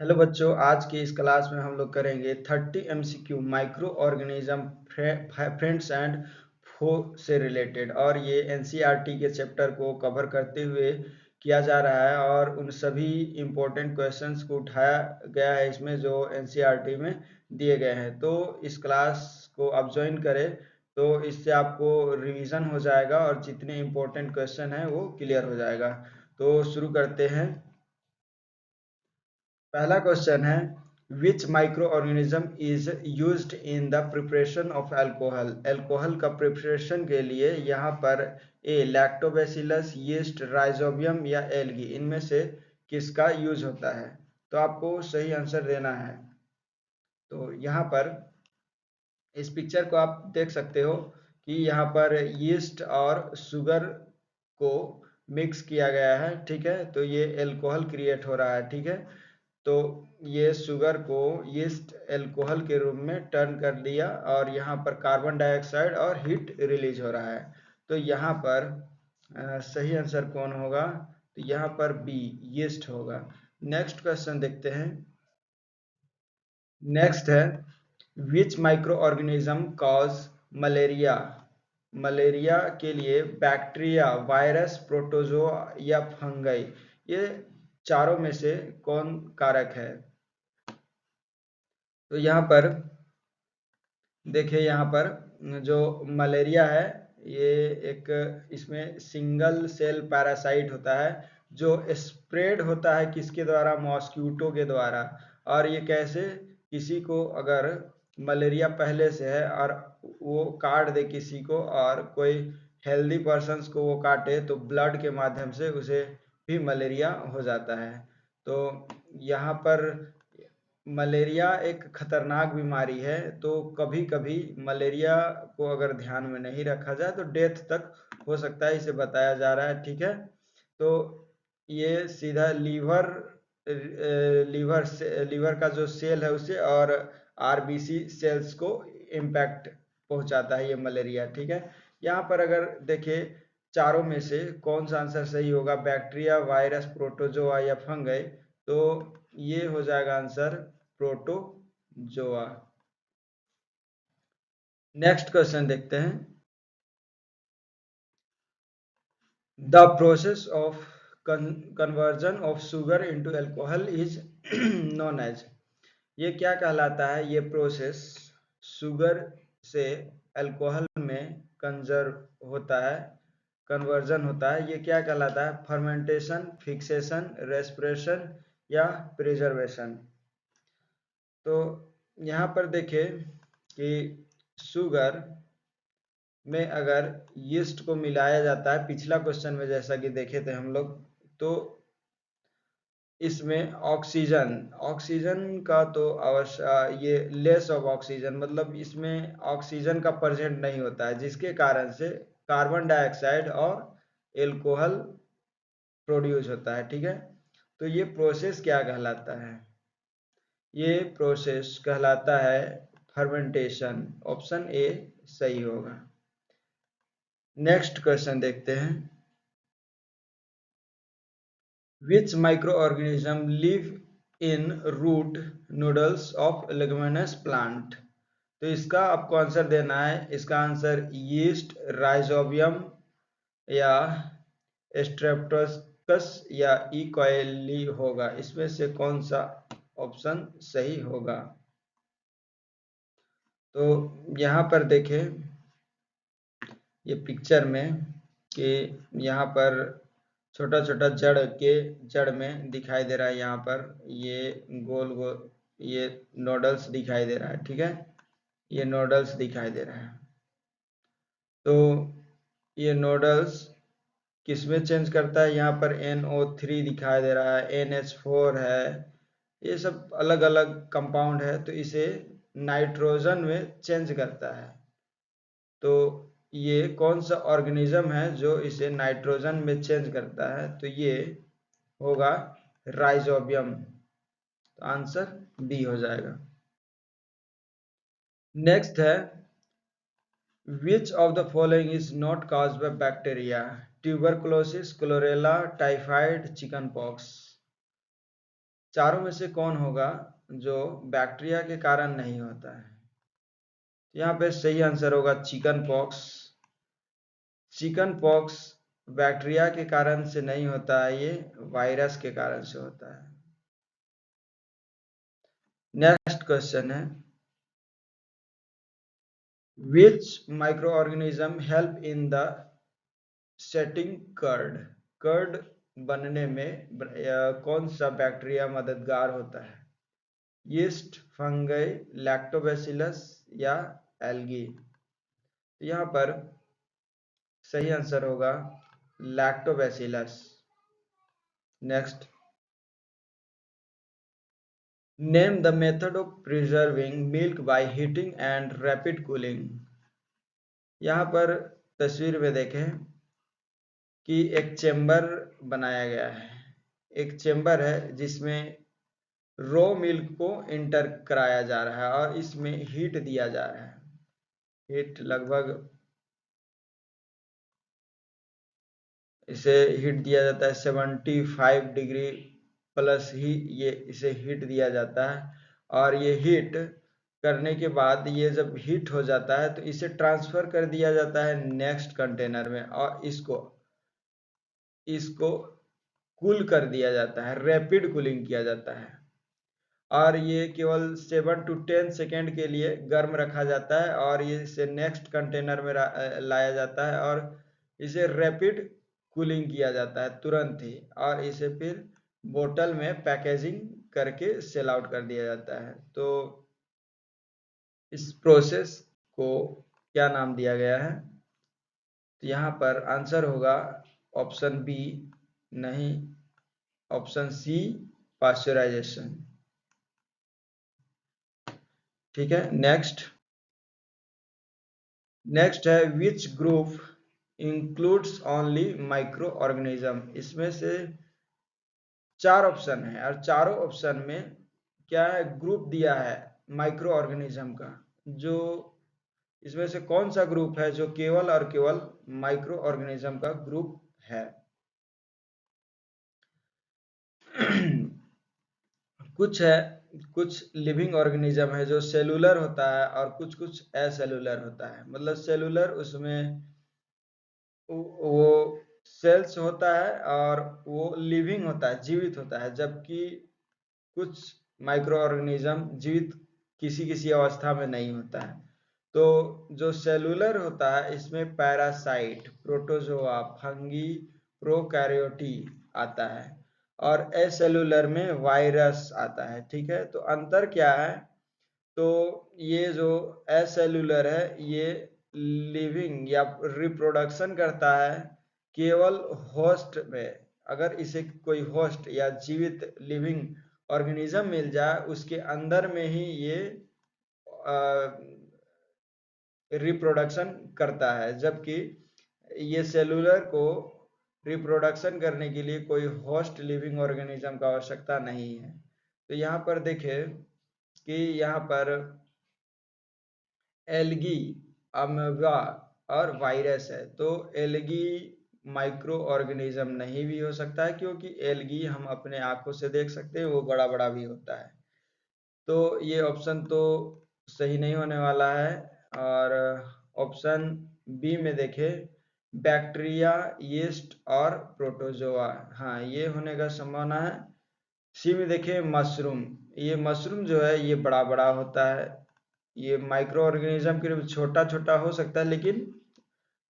Hello बच्चों, आज की इस क्लास में हम लोग करेंगे 30 MCQ micro organism friends and फो से रिलेटेड। और ये एनसीईआरटी के चैप्टर को कवर करते हुए किया जा रहा है और उन सभी इम्पोर्टेंट क्वेश्चंस को उठाया गया है इसमें जो एनसीईआरटी में दिए गए हैं। तो इस क्लास को आप ज्वाइन करें तो इससे आपको रिवीजन हो जाएगा और जितने इम्पोर्टेंट क्वेश्चन हैं वो क्लियर हो जाएगा। तो शुरू करते हैं। पहला क्वेश्चन है, which micro organism is used in the preparation of alcohol. Alcohol का प्रिपरेशन के लिए यहाँ पर ए लैक्टोबैसिलस, यीस्ट, राइजोबियम या एल्गी, इनमें से किसका यूज होता है? तो आपको सही आंसर देना है। तो यहाँ पर इस पिक्चर को आप देख सकते हो कि यहाँ पर यीस्ट और शुगर को मिक्स किया गया है, ठीक है। तो ये अल्कोहल क्रिएट हो रहा है, ठीक है। तो ये शुगर को यीस्ट अल्कोहल के रूप में टर्न कर दिया और यहाँ पर कार्बन डाइऑक्साइड और हीट रिलीज हो रहा है। तो यहाँ पर सही आंसर कौन होगा? तो यहाँ पर बी यीस्ट होगा। नेक्स्ट क्वेश्चन देखते हैं। नेक्स्ट है, which micro organism cause malaria. Malaria के लिए बैक्टीरिया, वायरस, प्रोटोजोआ या फंगई, ये चारों में से कौन कारक है? तो यहाँ पर देखिए, यहाँ पर जो मलेरिया है ये एक इसमें सिंगल सेल पैरासाइट होता है जो स्प्रेड होता है किसके द्वारा? मॉस्क्यूटो के द्वारा। और ये कैसे? किसी को अगर मलेरिया पहले से है और वो काट दे किसी को, और कोई हेल्दी पर्सन्स को वो काटे, तो ब्लड के माध्यम से उसे भी मलेरिया हो जाता है। तो यहाँ पर मलेरिया एक खतरनाक बीमारी है, तो कभी कभी मलेरिया को अगर ध्यान में नहीं रखा जाए तो डेथ तक हो सकता है, इसे बताया जा रहा है, ठीक है। तो ये सीधा लीवर का जो सेल है उसे और आरबीसी सेल्स को इम्पैक्ट पहुंचाता है ये मलेरिया, ठीक है। यहाँ पर अगर देखें चारों में से कौन सा आंसर सही होगा, बैक्टीरिया, वायरस, प्रोटोजोआ या फंगई, तो ये हो जाएगा आंसर प्रोटोजोआ। नेक्स्ट क्वेश्चन देखते हैं। The process of conversion of sugar into alcohol is known as. ये क्या कहलाता है? ये प्रोसेस शुगर से अल्कोहल में कंजर्व होता है, कन्वर्जन होता है, ये क्या कहलाता है? फर्मेंटेशन, फिक्सेशन, रेस्पिरेशन या प्रिजर्वेशन। तो यहाँ पर देखें कि शुगर में अगर यीस्ट को मिलाया जाता है, पिछला क्वेश्चन में जैसा कि देखे थे हम लोग, तो इसमें ऑक्सीजन ऑक्सीजन का तो अवश्य ये लेस ऑफ ऑक्सीजन, मतलब इसमें ऑक्सीजन का प्रेजेंट नहीं होता है, जिसके कारण से कार्बन डाइऑक्साइड और एल्कोहल प्रोड्यूस होता है, ठीक है। तो ये प्रोसेस क्या कहलाता है? ये प्रोसेस कहलाता है फर्मेंटेशन। ऑप्शन ए सही होगा। नेक्स्ट क्वेश्चन देखते हैं। Which micro organism live in root nodules of leguminous plant. तो इसका आपको आंसर देना है। इसका आंसर यीस्ट, राइजोबियम या स्ट्रेप्टोकस या ई कॉली होगा। इसमें से कौन सा ऑप्शन सही होगा? तो यहाँ पर देखें ये पिक्चर में कि यहाँ पर छोटा छोटा जड़ में दिखाई दे रहा है, यहाँ पर ये गोल गोल ये नोडल्स दिखाई दे रहा है, ठीक है। ये नोडल्स दिखाई दे रहा है। तो ये नोडल्स किसमें चेंज करता है? यहाँ पर NO3 दिखाई दे रहा है, NH4 है, ये सब अलग अलग कंपाउंड है, तो इसे नाइट्रोजन में चेंज करता है। तो ये कौन सा ऑर्गेनिज्म है जो इसे नाइट्रोजन में चेंज करता है? तो ये होगा राइजोबियम। तो आंसर बी हो जाएगा। नेक्स्ट है, विच of the following is not caused by bacteria. Tuberculosis, chlorella, typhoid, chicken pox. चारों में से कौन होगा जो बैक्टीरिया के कारण नहीं होता है? यहाँ पे सही आंसर होगा chicken pox. Chicken pox bacteria के कारण से नहीं होता है, ये वायरस के कारण से होता है। नेक्स्ट क्वेश्चन है, which micro organism help in the setting curd? Curd बनने में कौन सा बैक्टीरिया मददगार होता है? यीस्ट, फंगई, लैक्टोबैसिलस या एल्गी? यहाँ पर सही आंसर होगा lactobacillus. Next, name the method of preserving milk by heating and rapid cooling. यहाँ पर तस्वीर में देखें कि एक चेम्बर बनाया गया है। एक चेम्बर है जिसमें रॉ मिल्क को इंटर कराया जा रहा है और इसमें हीट दिया जा रहा है। हीट लगभग इसे हीट दिया जाता है 75 डिग्री प्लस ही ये इसे हीट दिया जाता है। और ये हीट करने के बाद ये जब हीट हो जाता है तो इसे ट्रांसफर कर दिया जाता है नेक्स्ट कंटेनर में और इसको कूल कर दिया जाता है, रैपिड कूलिंग किया जाता है। और ये केवल 7 to 10 सेकेंड के लिए गर्म रखा जाता है और ये इसे नेक्स्ट कंटेनर में लाया जाता है और इसे रैपिड कूलिंग किया जाता है तुरंत ही, और इसे फिर बोतल में पैकेजिंग करके सेल आउट कर दिया जाता है। तो इस प्रोसेस को क्या नाम दिया गया है? तो यहाँ पर आंसर होगा ऑप्शन बी, नहीं, ऑप्शन सी, पाश्चराइजेशन। ठीक है, नेक्स्ट है which group includes only micro organism. इसमें से 4 ऑप्शन है और चारों ऑप्शन में क्या है, ग्रुप दिया है माइक्रो ऑर्गेनिज्म का। जो इसमें से कौन सा ग्रुप है जो केवल और केवल माइक्रो ऑर्गेनिज्म का ग्रुप है? कुछ लिविंग ऑर्गेनिज्म है जो सेलुलर होता है और कुछ कुछ एसेलुलर होता है। मतलब सेलुलर उसमें वो सेल्स होता है और वो लिविंग होता है, जीवित होता है, जबकि कुछ माइक्रो ऑर्गेनिज्म जीवित किसी किसी अवस्था में नहीं होता है। तो जो सेलुलर होता है इसमें पैरासाइट, प्रोटोजोआ, फंगी, प्रोकैरियोटी आता है और एसेलुलर में वायरस आता है। ठीक है, तो अंतर क्या है? तो ये जो एसेलुलर है ये लिविंग या रिप्रोडक्शन करता है केवल होस्ट में। अगर इसे कोई होस्ट या जीवित लिविंग ऑर्गेनिज्म मिल जाए उसके अंदर में ही ये रिप्रोडक्शन करता है, जबकि ये सेलुलर को रिप्रोडक्शन करने के लिए कोई होस्ट लिविंग ऑर्गेनिज्म का आवश्यकता नहीं है। तो यहाँ पर देखें कि यहाँ पर एल्गी, अमीबा और वायरस है। तो एल्गी माइक्रो ऑर्गेनिज्म नहीं भी हो सकता है क्योंकि एल्गी हम अपने आंखों से देख सकते हैं, वो बड़ा बड़ा भी होता है। तो ये ऑप्शन तो सही नहीं होने वाला है। और ऑप्शन बी में देखें बैक्टीरिया, यीस्ट और प्रोटोजोआ, हाँ ये होने का संभावना है। सी में देखें मशरूम, ये मशरूम जो है ये बड़ा बड़ा होता है। ये माइक्रो ऑर्गेनिज्म के लिए छोटा छोटा हो सकता है लेकिन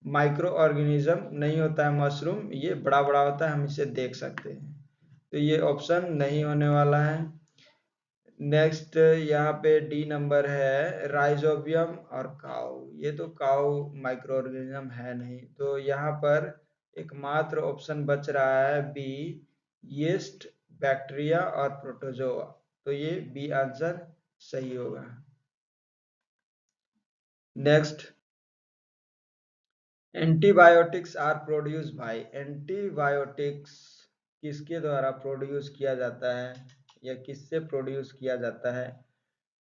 माइक्रो ऑर्गेनिज्म नहीं होता है मशरूम, ये बड़ा बड़ा होता है, हम इसे देख सकते हैं। तो ये ऑप्शन नहीं होने वाला है। नेक्स्ट यहाँ पे डी नंबर है राइजोबियम और काउ। ये तो काउ माइक्रो ऑर्गेनिज्म है नहीं, तो यहाँ पर एकमात्र ऑप्शन बच रहा है बी, यीस्ट, बैक्टीरिया और प्रोटोजोआ। तो ये बी आंसर सही होगा। Next, antibiotics are produce by. Antibiotics किसके द्वारा प्रोड्यूस किया जाता है या किससे प्रोड्यूस किया जाता है?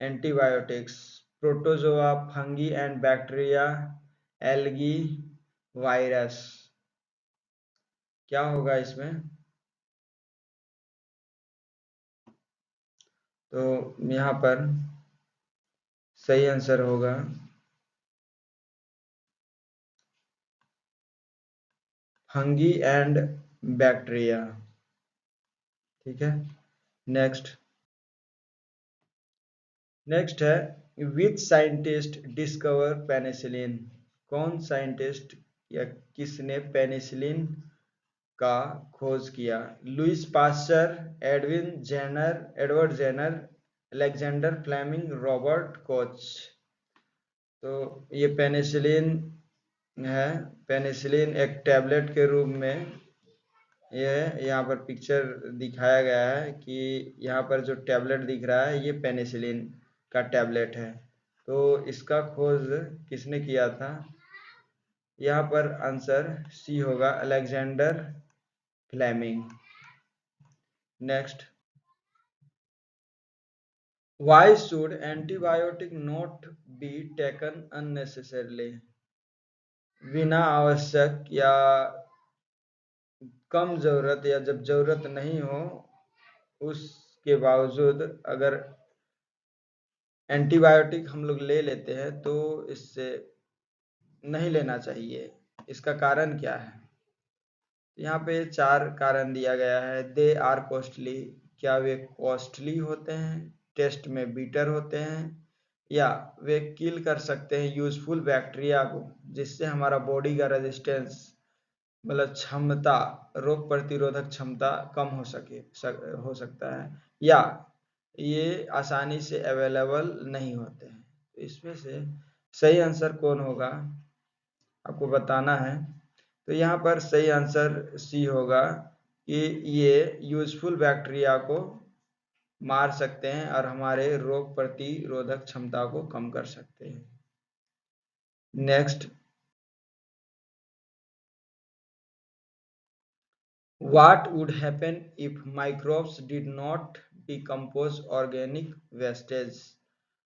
Antibiotics, protozoa, fungi and bacteria, algae, virus, क्या होगा इसमें? तो यहाँ पर सही आंसर होगा फंगी एंड बैक्टीरिया। ठीक है, नेक्स्ट है विच साइंटिस्ट डिस्कवर पेनिसिलिन। कौन साइंटिस्ट या किसने पेनिसिलिन का खोज किया? Louis Pasteur, Edward Jenner, Alexander Fleming, Robert Koch. तो ये पेनिसिलिन है। पेनिसिलिन एक टैबलेट के रूप में ये यहाँ पर पिक्चर दिखाया गया है कि यहाँ पर जो टैबलेट दिख रहा है ये पेनिसिलिन का टैबलेट है। तो इसका खोज किसने किया था? यहाँ पर आंसर सी होगा, Alexander Fleming. Next, why should antibiotic not be taken unnecessarily. बिना आवश्यक या कम जरूरत या जब जरूरत नहीं हो उसके बावजूद अगर एंटीबायोटिक हम लोग ले लेते हैं तो इससे नहीं लेना चाहिए। इसका कारण क्या है? यहाँ पे 4 कारण दिया गया है। दे आर कॉस्टली, क्या वे कॉस्टली होते हैं? टेस्ट में बीटर होते हैं, या वे किल कर सकते हैं यूजफुल बैक्टीरिया को जिससे हमारा बॉडी का रेजिस्टेंस मतलब क्षमता, रोग प्रतिरोधक क्षमता कम हो सकता है, या ये आसानी से अवेलेबल नहीं होते हैं। तो इसमें से सही आंसर कौन होगा आपको बताना है। तो यहाँ पर सही आंसर सी होगा कि ये यूजफुल बैक्टीरिया को मार सकते हैं और हमारे रोग प्रतिरोधक क्षमता को कम कर सकते हैं। Next, what would happen if microbes did not decompose organic wastage?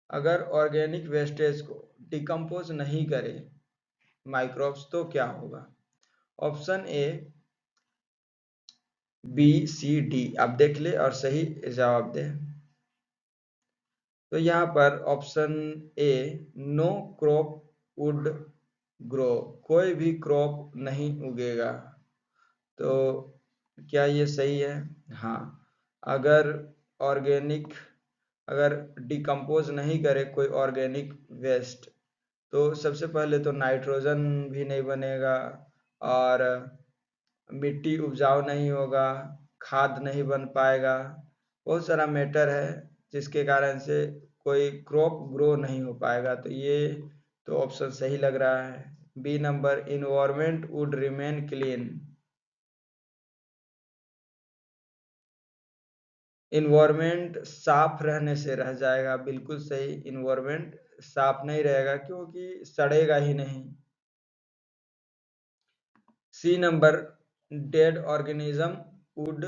अगर ऑर्गेनिक वेस्टेज को डिकम्पोज नहीं करे माइक्रोब्स तो क्या होगा? Option A, B, C, D आप देख ले और सही जवाब दे। तो यहाँ पर option A, no crop would grow, कोई भी क्रॉप नहीं उगेगा। तो क्या ये सही है? हाँ, अगर ऑर्गेनिक अगर डिकम्पोज नहीं करे कोई ऑर्गेनिक वेस्ट तो सबसे पहले तो नाइट्रोजन भी नहीं बनेगा और मिट्टी उपजाऊ नहीं होगा, खाद नहीं बन पाएगा, बहुत सारा मैटर है जिसके कारण से कोई क्रॉप ग्रो नहीं हो पाएगा। तो ये तो ऑप्शन सही लग रहा है, B number, environment would remain clean. Environment साफ रहने से रह जाएगा, बिल्कुल सही। इन्वायरमेंट साफ नहीं रहेगा क्योंकि सड़ेगा ही नहीं। C number, dead organism would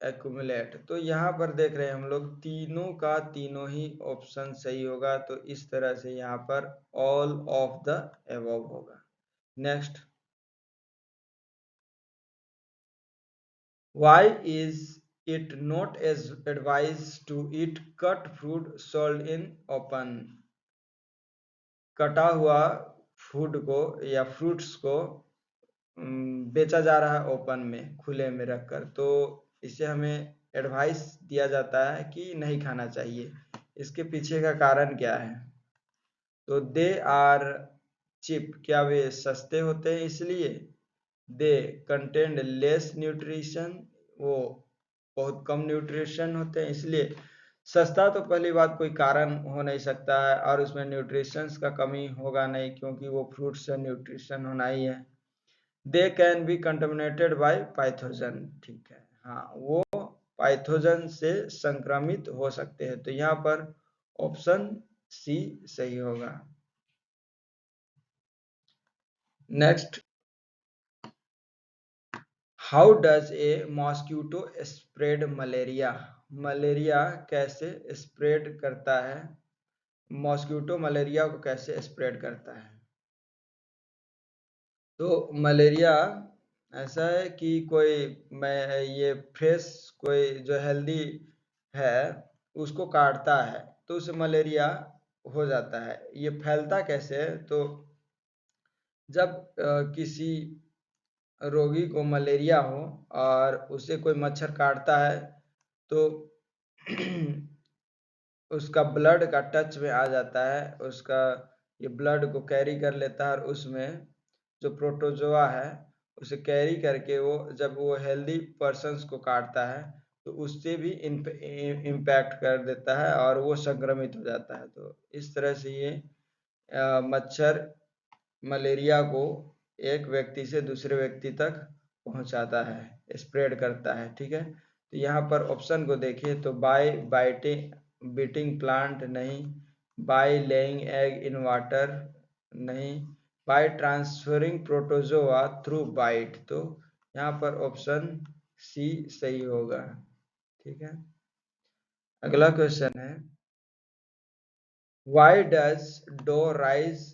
accumulate. तो यहाँ पर देख रहे हैं हम लोग तीनों का तीनों ही ऑप्शन सही होगा, तो इस तरह से यहाँ पर ऑल ऑफ द एबव होगा। Next, why is it not as advise to eat cut fruit sold in open. कटा हुआ फूड को या फ्रूट्स को बेचा जा रहा है ओपन में, खुले में रखकर, तो इसे हमें एडवाइस दिया जाता है कि नहीं खाना चाहिए। इसके पीछे का कारण क्या है? तो दे आर चिप, क्या वे सस्ते होते हैं इसलिए? दे कंटेंड लेस न्यूट्रिशन, वो बहुत कम न्यूट्रिशन होते हैं इसलिए। सस्ता तो पहली बात कोई कारण हो नहीं सकता है और उसमें न्यूट्रिशंस का कमी होगा नहीं क्योंकि वो फ्रूट से न्यूट्रिशन होना ही है। They can be contaminated by pathogen, ठीक है, हाँ वो पाइथोजन से संक्रमित हो सकते हैं। तो यहाँ पर ऑप्शन सी सही होगा। Next, how does a mosquito spread malaria. Malaria कैसे स्प्रेड करता है? मॉस्किटो मलेरिया को कैसे स्प्रेड करता है? तो मलेरिया ऐसा है कि कोई मैं ये फ्रेश कोई जो हेल्दी है उसको काटता है तो उसे मलेरिया हो जाता है। ये फैलता कैसे है? तो जब किसी रोगी को मलेरिया हो और उसे कोई मच्छर काटता है तो उसका ब्लड का टच में आ जाता है, उसका ये ब्लड को कैरी कर लेता है और उसमें जो प्रोटोजोआ है उसे कैरी करके वो जब वो हेल्दी पर्सन्स को काटता है तो उससे भी इम्पैक्ट कर देता है और वो संक्रमित हो जाता है। तो इस तरह से ये मच्छर मलेरिया को एक व्यक्ति से दूसरे व्यक्ति तक पहुंचाता है, स्प्रेड करता है। ठीक है, तो यहाँ पर ऑप्शन को देखिए तो बाय बाइटिंग बीटिंग प्लांट नहीं, by laying egg in water नहीं, by transferring protozoa through bite. तो यहाँ पर ऑप्शन सी सही होगा। ठीक है, अगला क्वेश्चन है why does dough rise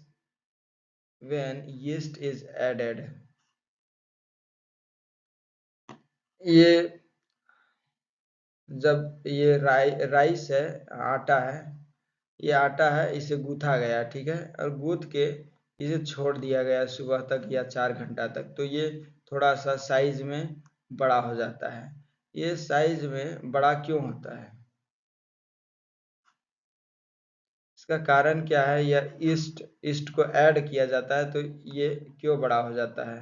when yeast is added. ये जब ये राइस है, आटा है, ये आटा है, इसे गूथा गया, ठीक है, और गूथ के इसे छोड़ दिया गया सुबह तक या 4 घंटा तक, तो ये थोड़ा सा साइज में बड़ा हो जाता है। ये साइज में बड़ा क्यों होता है? इसका कारण क्या है? या ईस्ट ईस्ट को ऐड किया जाता है तो ये क्यों बड़ा हो जाता है?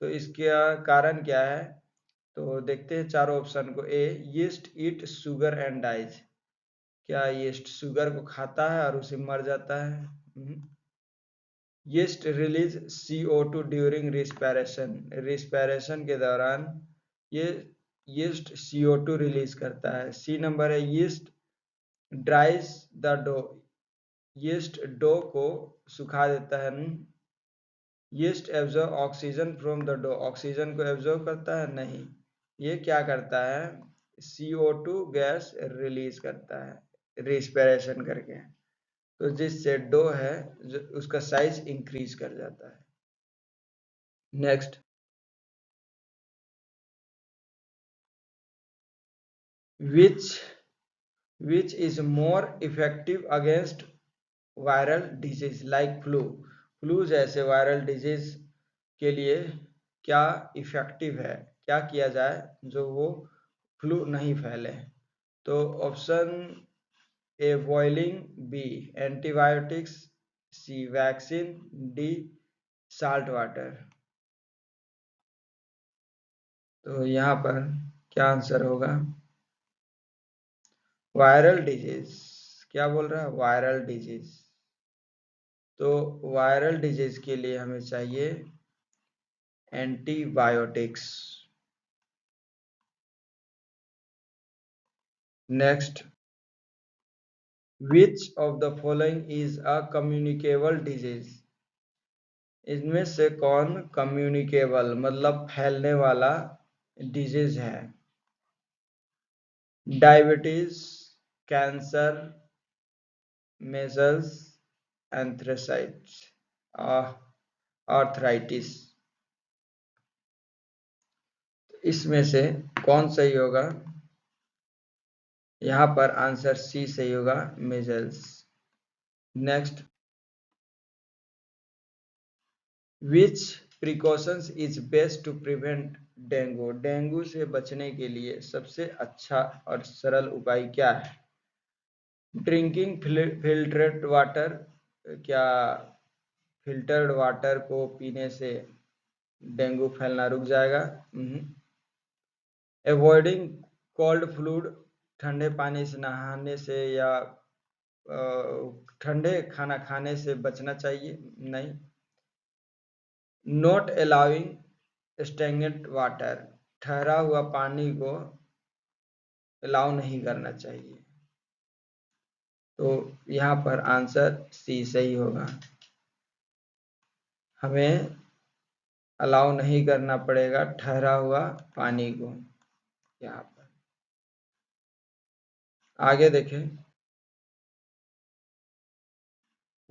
तो इसका कारण क्या है? तो देखते हैं चारों ऑप्शन को। A, yeast eat sugar and dies. क्या यीस्ट शुगर को खाता है और उसे मर जाता है? Yeast release CO2 during respiration के दौरान ये यीस्ट CO2 रिलीज करता है। सी नंबर है yeast dries the dough, yeast dough को सुखा देता है। Yeast absorb oxygen from the dough, oxygen को एब्जॉर्ब करता है? नहीं, ये क्या करता है? CO2 गैस रिलीज करता है रिस्पिरेशन करके, तो जिससे डो है उसका साइज इंक्रीज कर जाता है। Next, which is more effective against viral disease like flu. Flu जैसे वायरल डिजीज के लिए क्या इफेक्टिव है, क्या किया जाए जो वो फ्लू नहीं फैले? तो option A boiling, B antibiotics, C vaccine, D salt water. तो यहाँ पर क्या आंसर होगा? Viral disease. क्या बोल रहा है? Viral disease. तो वायरल डिजीज के लिए हमें चाहिए antibiotics. Next, which of the following is a communicable disease. इनमें से कौन कम्युनिकेबल मतलब फैलने वाला डिजीज है? Diabetes, cancer, measles, anthracitis, arthritis. इसमें से कौन सही होगा? यहाँ पर आंसर सी सही होगा, measles. Next, which precautions is best to prevent dengue. Dengue से बचने के लिए सबसे अच्छा और सरल उपाय क्या है? ड्रिंकिंग फिल्टर्ड वाटर, क्या फिल्टर्ड वाटर को पीने से डेंगू फैलना रुक जाएगा? अवॉइडिंग कोल्ड फ्लूड, ठंडे पानी से नहाने से या ठंडे खाना खाने से बचना चाहिए? नहीं। नॉट अलाउइंग स्टेगनेंट वाटर, ठहरा हुआ पानी को अलाउ नहीं करना चाहिए। तो यहाँ पर आंसर सी सही होगा, हमें अलाउ नहीं करना पड़ेगा ठहरा हुआ पानी को। यहाँ पर आगे देखें,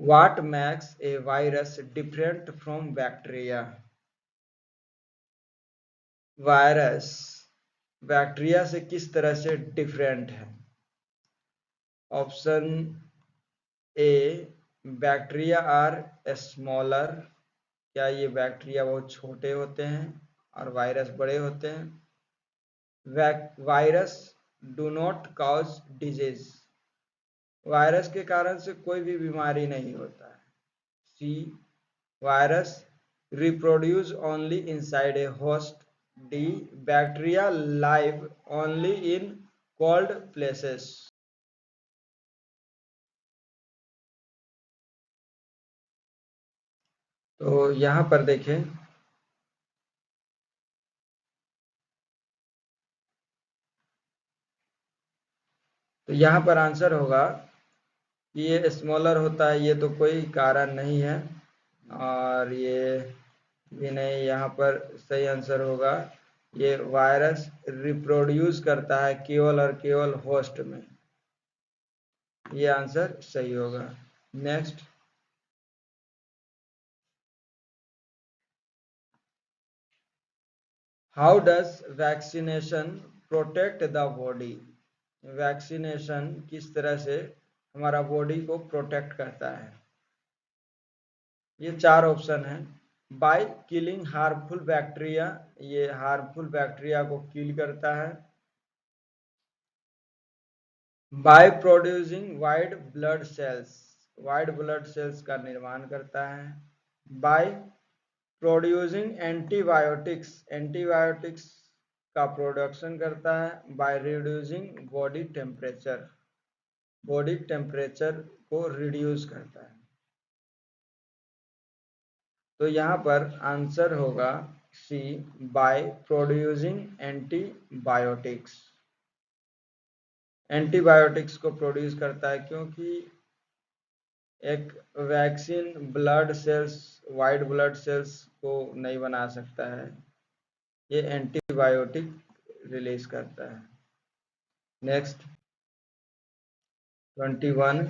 what makes a virus different from bacteria. Virus bacteria से किस तरह से डिफरेंट है? Option A, bacteria are smaller, क्या ये बैक्टीरिया बहुत छोटे होते हैं और वायरस बड़े होते हैं? Virus do not cause disease, virus के कारण से कोई भी बीमारी नहीं होता है। C, virus reproduce only inside a host. D, bacteria live only in cold places. तो यहां पर देखें, तो यहाँ पर आंसर होगा कि ये स्मॉलर होता है, ये तो कोई कारण नहीं है, और ये भी नहीं। यहाँ पर सही आंसर होगा, ये वायरस रिप्रोड्यूस करता है केवल और केवल होस्ट में, ये आंसर सही होगा। Next, how does vaccination protect the body, vaccination किस तरह से हमारा बॉडी को प्रोटेक्ट करता है? ये चार ऑप्शन है। बाय किलिंग हार्मफुल बैक्टीरिया, ये हार्मफुल बैक्टीरिया को किल करता है। By producing white blood cells, white blood cells का निर्माण करता है। बाय प्रोड्यूसिंग एंटीबायोटिक्स, एंटीबायोटिक्स का प्रोडक्शन करता है। By reducing body temperature, body temperature को रिड्यूस करता है। तो यहाँ पर आंसर होगा सी, बाय प्रोड्यूसिंग एंटीबायोटिक्स, एंटीबायोटिक्स को प्रोड्यूस करता है, क्योंकि एक vaccine blood cells, white blood cells को नहीं बना सकता है, ये एंटीबायोटिक रिलीज करता है। Next, 21,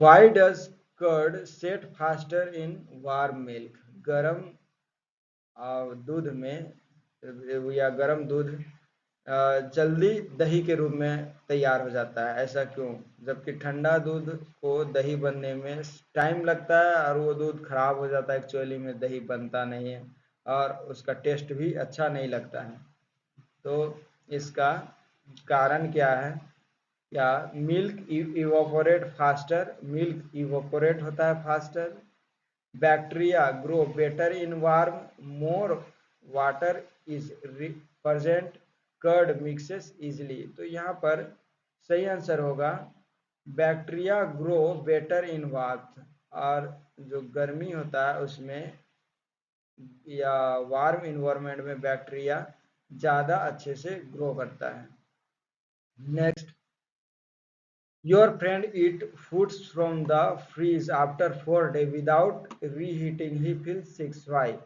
why does curd set faster in warm milk, गर्म दूध में या गर्म दूध जल्दी दही के रूप में तैयार हो जाता है, ऐसा क्यों? जबकि ठंडा दूध को दही बनने में टाइम लगता है और वो दूध खराब हो जाता है, एक्चुअली में दही बनता नहीं है और उसका टेस्ट भी अच्छा नहीं लगता है। तो इसका कारण क्या है? क्या milk evaporate faster, milk evaporate होता है faster. Bacteria grow better in warm, more water is present, curd mixes easily. तो यहाँ पर सही आंसर होगा bacteria grow better in warm, और जो गर्मी होता है उसमें या वार्म इन्वायरमेंट में बैक्टीरिया ज़्यादा अच्छे से ग्रो करता है। Next, your friend eat foods from the fridge after 4 days without reheating, he feels sick, why?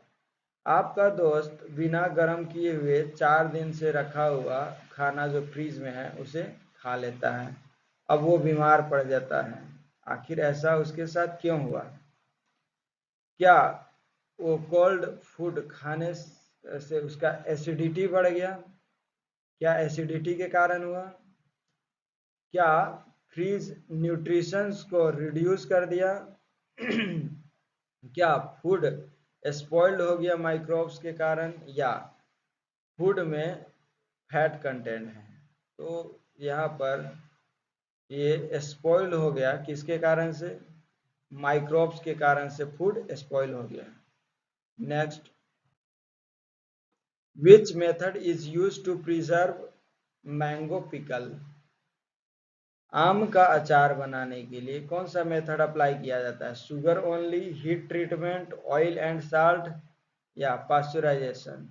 आपका दोस्त बिना गर्म किए हुए 4 दिन से रखा हुआ खाना जो फ्रीज में है उसे खा लेता है, अब वो बीमार पड़ जाता है, आखिर ऐसा उसके साथ क्यों हुआ? क्या वो कोल्ड फूड खाने से उसका एसिडिटी बढ़ गया? क्या एसिडिटी के कारण हुआ? क्या फ्रीज न्यूट्रिशंस को रिड्यूस कर दिया? क्या फूड स्पॉइल्ड हो गया माइक्रोब्स के कारण, या फूड में फैट कंटेंट है? तो यहाँ पर ये स्पॉइल हो गया किसके कारण से? माइक्रोब्स के कारण से फूड स्पॉइल हो गया। Next, which method is use to preserve mango pickle, आम का अचार बनाने के लिए कौन सा मेथड अप्लाई किया जाता है? Sugar only, heat treatment, oil and salt, या पास्चराइजेशन?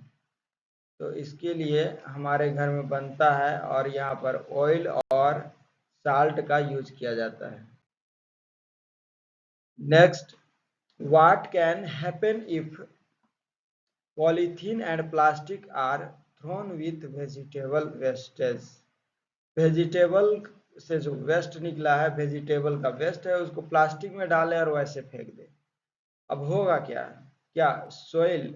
तो इसके लिए हमारे घर में बनता है और यहाँ पर ऑयल और साल्ट का यूज किया जाता है। Next, what can happen if polythene and plastic are thrown with vegetable wastage, vegetable से जो वेस्ट निकला है, वेजिटेबल का वेस्ट है, उसको प्लास्टिक में डालें और वैसे फेंक दें, अब होगा क्या? क्या सोइल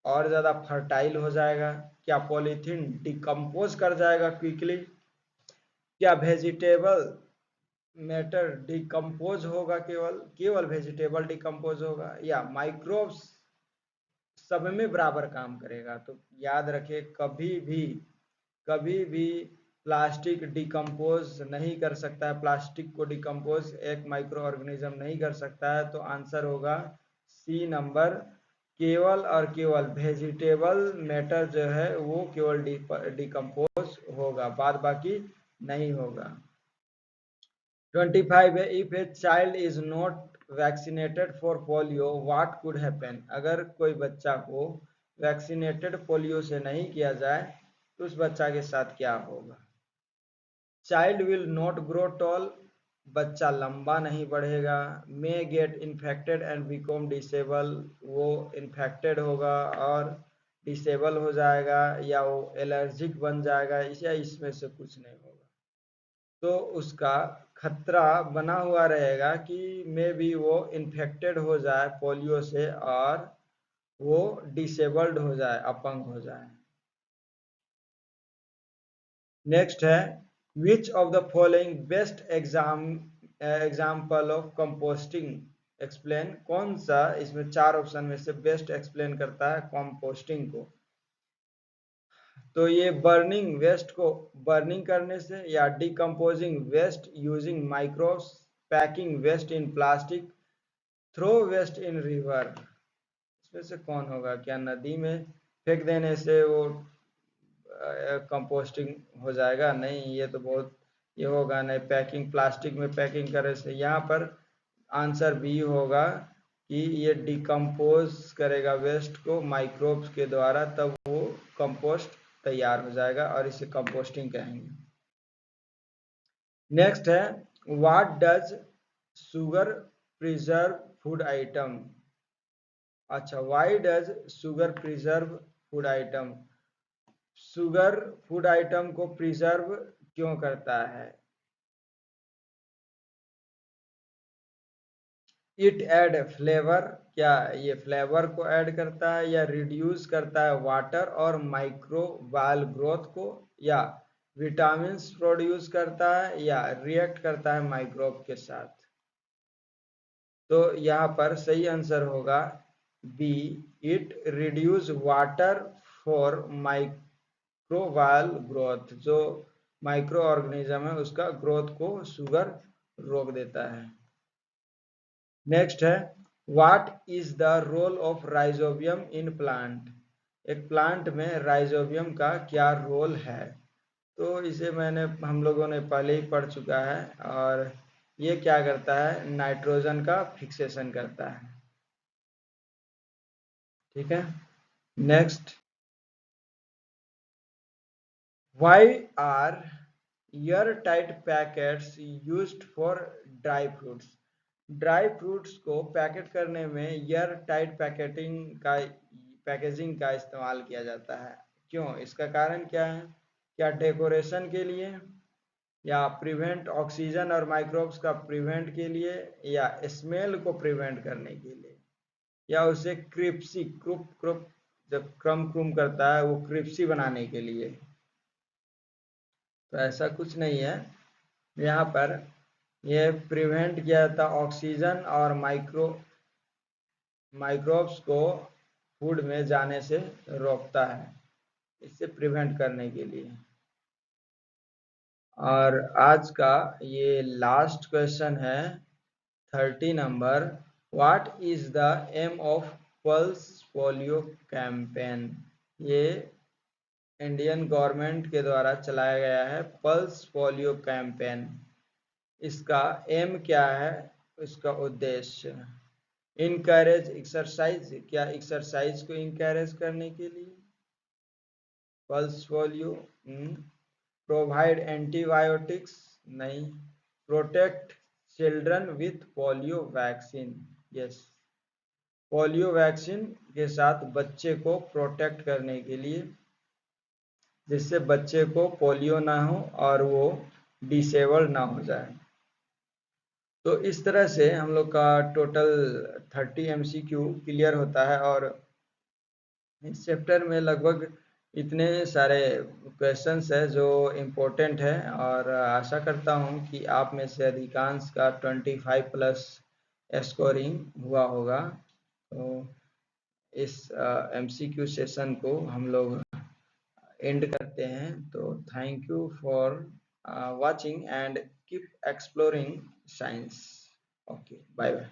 और ज़्यादा फर्टाइल हो जाएगा? क्या पॉलीथीन डिकम्पोज कर जाएगा क्विकली? क्या वेजिटेबल मैटर डिकम्पोज होगा, केवल वेजिटेबल डिकम्पोज होगा, या माइक्रोब्स सब में बराबर काम करेगा। तो याद रखें, कभी भी प्लास्टिक डिकम्पोज नहीं कर सकता है, प्लास्टिक को डिकम्पोज एक माइक्रो ऑर्गेनिज्म नहीं कर सकता है। तो आंसर होगा सी नंबर, केवल और केवल वेजिटेबल मैटर जो है वो केवल डिकम्पोज होगा, बाद बाकी नहीं होगा। 25 है, if a child is not vaccinated for polio what could happen. अगर कोई बच्चा को वैक्सीनेटेड पोलियो से नहीं किया जाए तो उस बच्चा के साथ क्या होगा। Child will not grow tall, बच्चा लंबा नहीं बढ़ेगा। May get infected and become disable, वो इन्फेक्टेड होगा और डिसेबल हो जाएगा, या वो एलर्जिक बन जाएगा, या इसमें से कुछ नहीं होगा। तो उसका खतरा बना हुआ रहेगा कि मे बी वो इन्फेक्टेड हो जाए पोलियो से और वो डिसेबल्ड हो जाए, अपंग हो जाए। नेक्स्ट है, विच of the following best example of composting explain. कौन सा इसमें 4 ऑप्शन में से बेस्ट एक्सप्लेन करता है कंपोस्टिंग को। तो ये बर्निंग वेस्ट को बर्निंग करने से, या decomposing waste using microbes, packing waste in plastic, throw waste in river. इसमें से कौन होगा। क्या नदी में फेंक देने से वो कंपोस्टिंग हो जाएगा? नहीं, ये तो बहुत ये होगा नहीं। पैकिंग, प्लास्टिक में पैकिंग करने से, यहाँ पर आंसर बी होगा कि ये डिकम्पोज करेगा वेस्ट को माइक्रोब्स के द्वारा, तब वो कंपोस्ट तैयार हो जाएगा और इसे कंपोस्टिंग कहेंगे। नेक्स्ट है, what does sugar preserve food item. अच्छा, why does sugar preserve food item. Sugar food item को प्रिजर्व क्यों करता है। इट ऐड फ्लेवर, क्या ये फ्लेवर को ऐड करता है, या रिड्यूस करता है वाटर और माइक्रोबायल ग्रोथ को, या विटामिन प्रोड्यूस करता है, या रिएक्ट करता है माइक्रोब के साथ। तो यहाँ पर सही आंसर होगा B, it reduce water for microbial growth. जो माइक्रो ऑर्गेनिज्म है उसका ग्रोथ को शुगर रोक देता है। नेक्स्ट है, what is the role of rhizobium in plant. एक प्लांट में राइजोबियम का क्या रोल है। तो इसे हम लोगों ने पहले ही पढ़ चुका है, और ये क्या करता है, नाइट्रोजन का फिक्सेशन करता है। ठीक है। Next, why are air tight packets used for dry fruits. Dry fruits को पैकेट करने में एयर टाइट पैकेजिंग का इस्तेमाल किया जाता है। क्यों, इसका कारण क्या है। क्या डेकोरेशन के लिए, या प्रिवेंट ऑक्सीजन और माइक्रोब्स का प्रिवेंट के लिए, या स्मेल को प्रिवेंट करने के लिए, या उसे क्रिप्सी क्रुप क्रुप जब क्रम करता है वो क्रिप्सी बनाने के लिए। तो ऐसा कुछ नहीं है, यहाँ पर ये प्रिवेंट किया जाता ऑक्सीजन और माइक्रोब्स को फूड में जाने से रोकता है, इससे प्रिवेंट करने के लिए। और आज का ये लास्ट क्वेश्चन है 30 number, what is the aim of pulse polio campaign. ये इंडियन गवर्नमेंट के द्वारा चलाया गया है पल्स पोलियो कैंपेन। इसका एम क्या है, इसका उद्देश्य। इनकरेज एक्सरसाइज, क्या एक्सरसाइज को इनकरेज करने के लिए। पल्स पोलियो, प्रोवाइड एंटीबायोटिक्स, नहीं। Protect children with polio vaccine, yes. Polio vaccine के साथ बच्चे को प्रोटेक्ट करने के लिए, जिससे बच्चे को पोलियो ना हो और वो डिसेबल ना हो जाए। तो इस तरह से हम लोग का टोटल 30 MCQ क्लियर होता है, और इस चैप्टर में लगभग इतने सारे क्वेश्चंस है जो इम्पोर्टेंट है, और आशा करता हूँ कि आप में से अधिकांश का 25 प्लस स्कोरिंग हुआ होगा। तो इस एमसीक्यू सेशन को हम लोग एंड करते हैं। तो thank you for watching and keep exploring science. Okay, bye bye.